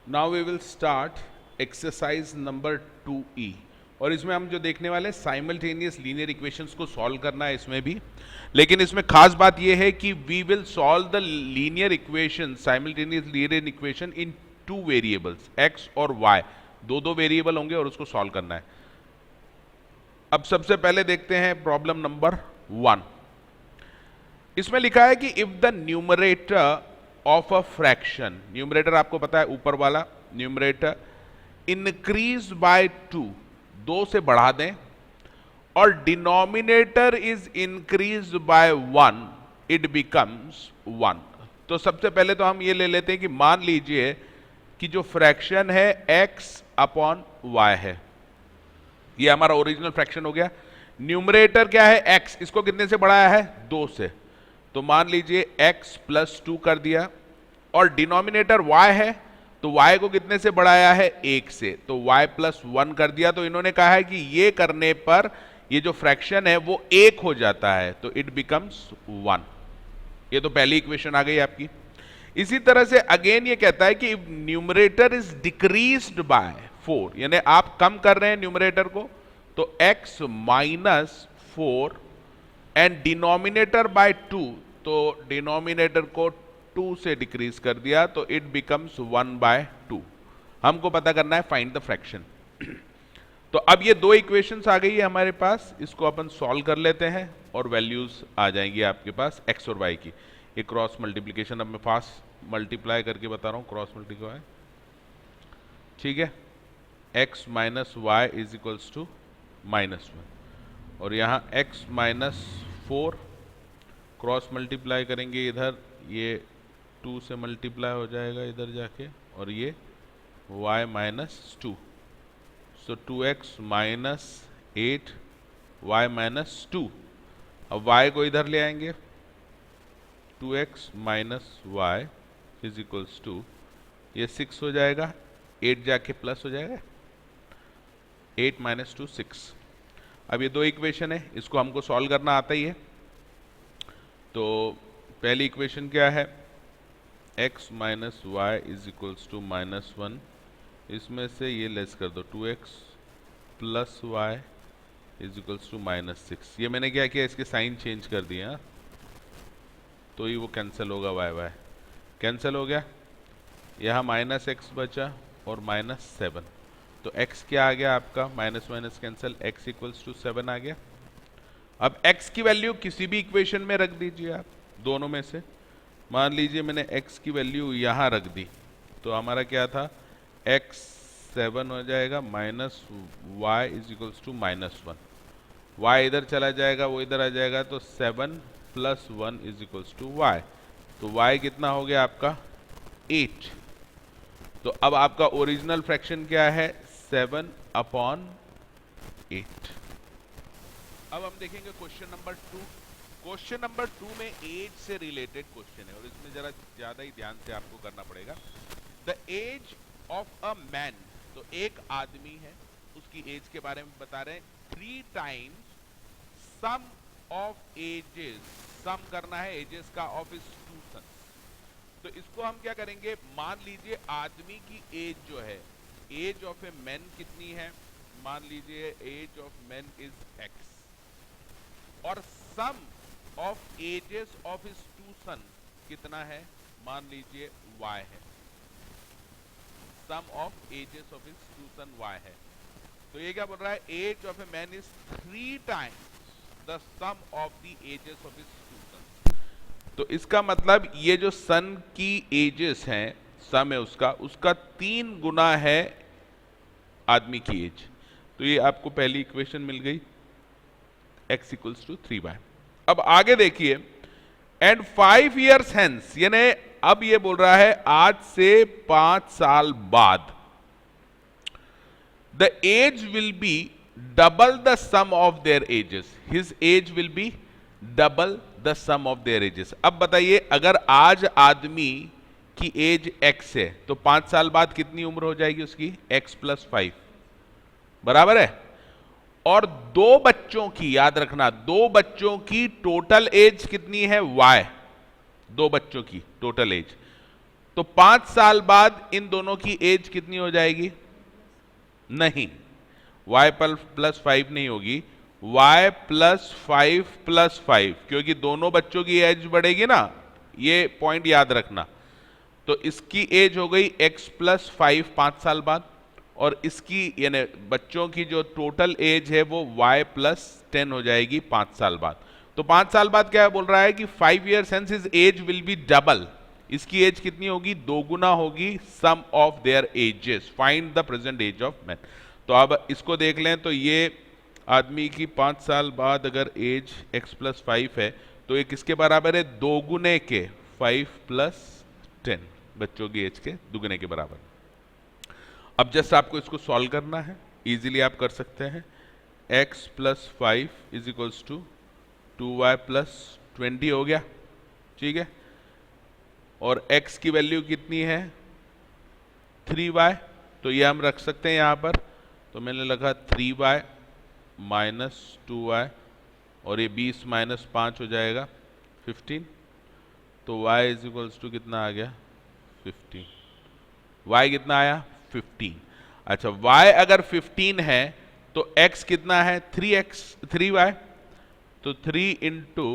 Now we will start exercise number 2E। और इसमें हम जो देखने वाले हैं साइमल्टेनियस लीनियर इक्वेशंस को सॉल्व करना है इसमें भी। लेकिन इसमें खास बात यह है कि we will solve the linear equation, simultaneous linear equation in two variables x और वाई, दो दो वेरिएबल होंगे और उसको सॉल्व करना है। अब सबसे पहले देखते हैं प्रॉब्लम नंबर 1। इसमें लिखा है कि if the numerator of a fraction, numerator आपको पता है ऊपर वाला न्यूमरेटर, इंक्रीज बाय 2, 2 से बढ़ा दें, और denominator is increase by 1, it becomes 1। तो सबसे पहले तो हम ये ले लेते हैं कि मान लीजिए कि जो फ्रैक्शन है x अपॉन y है, ये हमारा ओरिजिनल फ्रैक्शन हो गया। न्यूमरेटर क्या है x, इसको कितने से बढ़ाया है 2 से, तो मान लीजिए x प्लस 2 कर दिया, और डिनोमिनेटर y है तो y को कितने से बढ़ाया है 1 से, तो y प्लस 1 कर दिया। तो इन्होंने कहा है कि ये करने पर ये जो फ्रैक्शन है वो 1 हो जाता है, तो इट बिकम्स 1। ये तो पहली इक्वेशन आ गई आपकी। इसी तरह से अगेन ये कहता है कि if numerator is decreased bye 4, यानी आप कम कर रहे हैं न्यूमरेटर को, तो x minus 4 and denominator by 2, तो डिनोमिनेटर को 2 से डिक्रीज कर दिया, तो इट बिकम्स 1 बाय 2। हमको पता करना है फाइंड द फ्रैक्शन। तो अब ये दो इक्वेशंस आ गई है हमारे पास, इसको अपन सॉल्व कर लेते हैं और वैल्यूज आ जाएंगी आपके पास x और y की। ये क्रॉस मल्टीप्लिकेशन अब मैं फास्ट मल्टीप्लाई करके बता रहा हूँ, क्रॉस मल्टीप्लाई, ठीक है। x minus y is equals to -1, और यहाँ x माइनस 4 क्रॉस मल्टीप्लाई करेंगे इधर, ये 2 से मल्टीप्लाई हो जाएगा इधर जाके, और ये y minus 2, so 2x minus 8 y minus 2। अब y को इधर ले आएंगे, 2x minus y is equals to, ये 6 हो जाएगा, 8 जाके प्लस हो जाएगा, 8 माइनस 2 6। अब ये दो इक्वेशन है, इसको हमको सॉल्व करना आता ही है। तो पहली इक्वेशन क्या है, x minus y is equals to -1, इसमें से ये लेस कर दो, 2x plus y is equals to -6। ये मैंने क्या किया, इसके साइन चेंज कर दिए, हाँ, तो ही वो कैंसिल होगा, y कैंसिल हो गया, यहाँ -x बचा और -7, तो x क्या आ गया आपका, minus minus cancel, x equals to 7 आ गया। अब x की वैल्यू किसी भी इक्वेशन में रख दीजिए आप, दोनों में से। मान लीजिए मैंने x की वैल्यू यहाँ रख दी, तो हमारा क्या था, x 7 हो जाएगा, minus y is equals to -1, y इधर चला जाएगा, वो इधर आ जाएगा, तो 7 plus 1 is equals to y, तो y कितना हो गया आपका 8। तो अब आपका ओरिजिनल फ्रैक्शन क्या है, 7 अपॉन 8। अब हम देखेंगे क्वेश्चन नंबर 2। क्वेश्चन नंबर 2 में एज से रिलेटेड क्वेश्चन है, और इसमें जरा ज्यादा ही ध्यान से आपको करना पड़ेगा। The age of a man, तो एक आदमी है, उसकी एज के बारे में बता रहे हैं, 3 टाइम्स सम ऑफ एजेस, सम करना है एजेस का ऑफ हिज 2 सन्स। तो इसको हम क्या करेंगे, मान लीजिए आदमी की एज जो है, एज ऑफ ए मैन कितनी है, मान लीजिए age of man is x, और sum of ages of his 2 son कितना है, मान लीजिए y है, sum of ages of his 2 son y है। तो ये क्या बोल रहा है, age of a man is 3 times the sum of the ages of his 2 son. तो इसका मतलब ये जो सन की एजेस हैं, सम है उसका 3 गुना है आदमी की एज। तो ये आपको पहली इक्वेशन मिल गई, x इक्वल्स टू 3y। अब आगे देखिए, एंड 5 years हेंस, यानी अब ये बोल रहा है आज से 5 साल बाद, the age will be double the sum of their ages, his age will be double the sum of their ages. अब बताइए, अगर आज आदमी की एज x है, तो 5 साल बाद कितनी उम्र हो जाएगी उसकी, x प्लस 5, बराबर है। और 2 बच्चों की, याद रखना, 2 बच्चों की टोटल एज कितनी है y, 2 बच्चों की टोटल एज, तो 5 साल बाद इन दोनों की एज कितनी हो जाएगी? नहीं, y प्लस 5 नहीं होगी, y प्लस 5 क्योंकि दोनों बच्चों की एज बढ़ेगी ना, ये पॉइंट याद रखना। तो इसकी एज हो गई x प्लस 5 5 साल बाद, और इसकी यानी बच्चों की जो टोटल एज है वो y प्लस 10 हो जाएगी 5 साल बाद। तो 5 साल बाद क्या बोल रहा है कि 5 years hence his age will be double, इसकी एज कितनी होगी? दोगुना होगी sum of their ages, find the present age of man. तो अब इसको देख लें, तो ये आदमी की 5 साल बाद अगर एज x प्लस 5 है तो ये किसके बराबर है? दोगुने के, 5 प्लस 10, बच्चों की एज के दुगने के बराबर। अब जस्ट आपको इसको सॉल्व करना है, इजीली आप कर सकते हैं। x plus 5 is equals to 2y plus 20 हो गया, ठीक है। और x की वैल्यू कितनी है? 3y, तो ये हम रख सकते हैं यहाँ पर। तो मैंने लिखा 3y माइनस 2y, और ये 20 माइनस 5 हो जाएगा 15। तो y इज इक्वल्स टू कितना आ गया? 15। y कितना आया? 15। अच्छा, y अगर 15 है तो x कितना है? 3y, तो 3 इंटू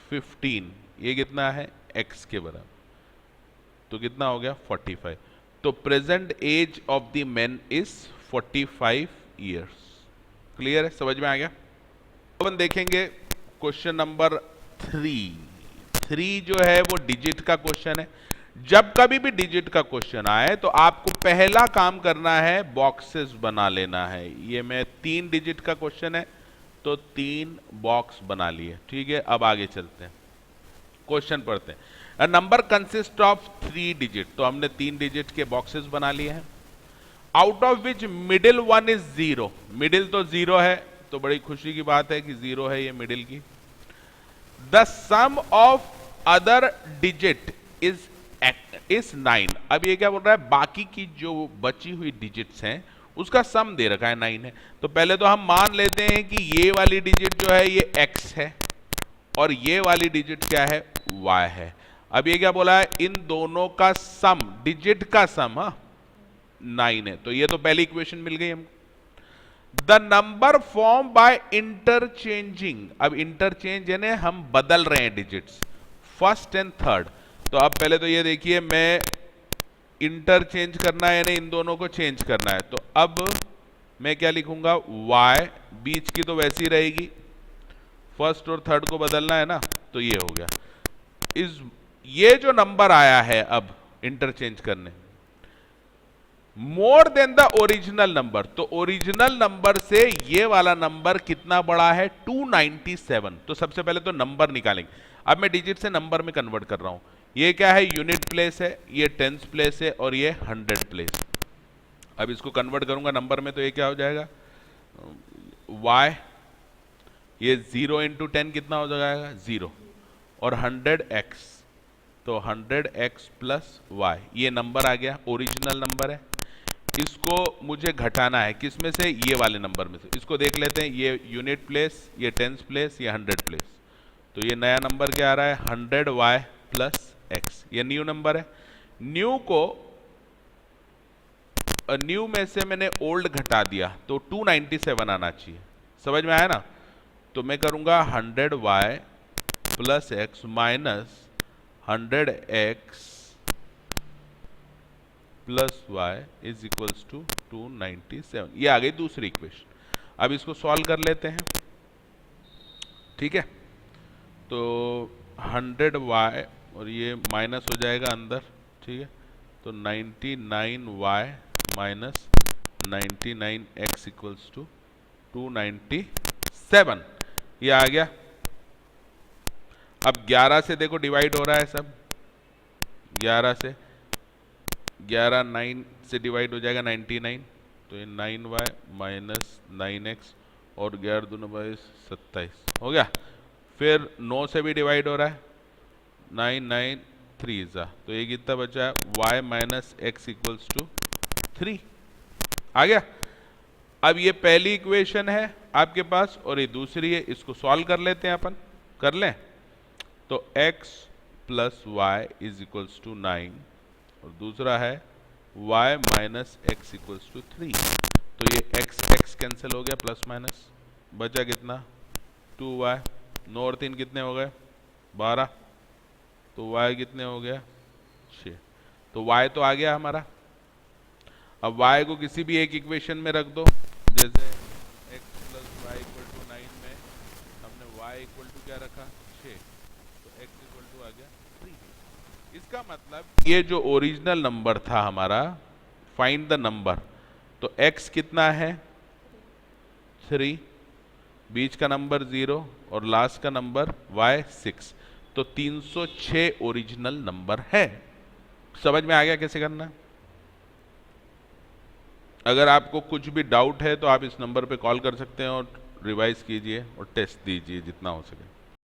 15, ये कितना है? x के बराबर, तो कितना हो गया? 45। तो present age of the man is 45 years. Clear है? समझ में आ गया? अपन देखेंगे क्वेश्चन नंबर 3 जो है वो डिजिट का क्वेश्चन है। जब कभी भी डिजिट का क्वेश्चन आए तो आपको पहला काम करना है बॉक्सेस बना लेना है। ये मैं 3 डिजिट का क्वेश्चन है तो 3 बॉक्स बना लिए, ठीक है। अब आगे चलते हैं, क्वेश्चन पढ़ते हैं। A number consist of 3 digit, तो हमने 3 डिजिट के बॉक्सेस बना लिए हैं। Out of which middle one is 0, middle तो 0 है, तो बड़ी खुशी की बात है कि 0 है ये मिडिल की। The sum of other digit is 9। अब ये क्या बोल रहा है? बाकी की जो बची हुई डिजिट्स हैं उसका सम दे रखा है 9 है। तो पहले तो हम मान लेते हैं कि ये वाली डिजिट जो है ये x है और ये वाली डिजिट क्या है? y है। अब ये क्या बोला है? इन दोनों का सम, डिजिट का सम 9 है। तो ये तो पहली इक्वेशन मिल गई हमको। The number form by interchanging, अब इंटरचेंज यानी हम बदल रहे हैं डिजिट्स, फर्स्ट एंड थर्ड। तो अब पहले तो ये देखिए, मैं इंटरचेंज करना है यानी इन दोनों को चेंज करना है। तो अब मैं क्या लिखूंगा? y, बीच की तो वैसी रहेगी, फर्स्ट और थर्ड को बदलना है ना, तो ये हो गया। ये जो नंबर आया है अब इंटरचेंज करने, more than the original number, तो ओरिजिनल नंबर से ये वाला नंबर कितना बड़ा है? 297। तो सबसे पहले तो नंबर निकालेंगे। अब मैं डिजिट से नंबर में कन्वर्ट कर रहा हूं। ये क्या है? यूनिट प्लेस है, ये टेंस प्लेस है, और ये 100 प्लेस। अब इसको कन्वर्ट करूंगा नंबर में, तो ये क्या हो जाएगा? y, ये 0 इंटू 10 कितना हो जाएगा? 0, और 100x, तो 100x प्लस y, ये नंबर आ गया, ओरिजिनल नंबर है। इसको मुझे घटाना है, किस में से? ये वाले नंबर में से। इसको देख लेते हैं, ये यूनिट प्लेस, ये टेंस प्लेस, ये 100 प्लेस। तो ये नया नंबर क्या आ रहा है? 100y प्लस x, ये न्यू नंबर है। न्यू को न्यू में से मैंने ओल्ड घटा दिया, तो 297 आना चाहिए। समझ में आया ना? तो मैं करूंगा 100y plus x minus 100x plus y is equals to 297। ये आ गई दूसरी इक्वेशन। अब इसको सॉल्व कर लेते हैं, ठीक है। तो 100y और ये माइनस हो जाएगा अंदर, ठीक है। तो 99y minus 99x equals to 297, ये आ गया। अब 11 से देखो डिवाइड हो रहा है सब, 11 से 11 9 से डिवाइड हो जाएगा 99, तो ये 9y माइनस 9x और 11 दूनी 27 हो गया। फिर 9 से भी डिवाइड हो रहा है, 9 9 3 ज़ा, तो ये कितना बचा है? y minus x equals to 3 आ गया। अब ये पहली इक्वेशन है आपके पास और ये दूसरी है, इसको सॉल्व कर लेते हैं अपन, कर लें। तो x plus y is equals to 9 और दूसरा है y minus x equals to 3। तो ये x x कैंसिल हो गया, प्लस माइनस बचा कितना 2y। 9 और 3 कितने हो गए 12, तो y कितने हो गया 6। तो y तो आ गया हमारा। अब y को किसी भी एक इक्वेशन में रख दो, जैसे x plus y equal to 9 में हमने y इक्वल टू क्या रखा 6, तो x इक्वल टू आ गया 3। इसका मतलब ये जो ओरिजिनल नंबर था हमारा, फाइंड द नंबर, तो x कितना है 3, बीच का नंबर 0 और लास्ट का नंबर y 6, तो 306 ओरिजिनल नंबर है। समझ में आ गया कैसे करना है? अगर आपको कुछ भी डाउट है तो आप इस नंबर पे कॉल कर सकते हैं और रिवाइज कीजिए और टेस्ट दीजिए जितना हो सके।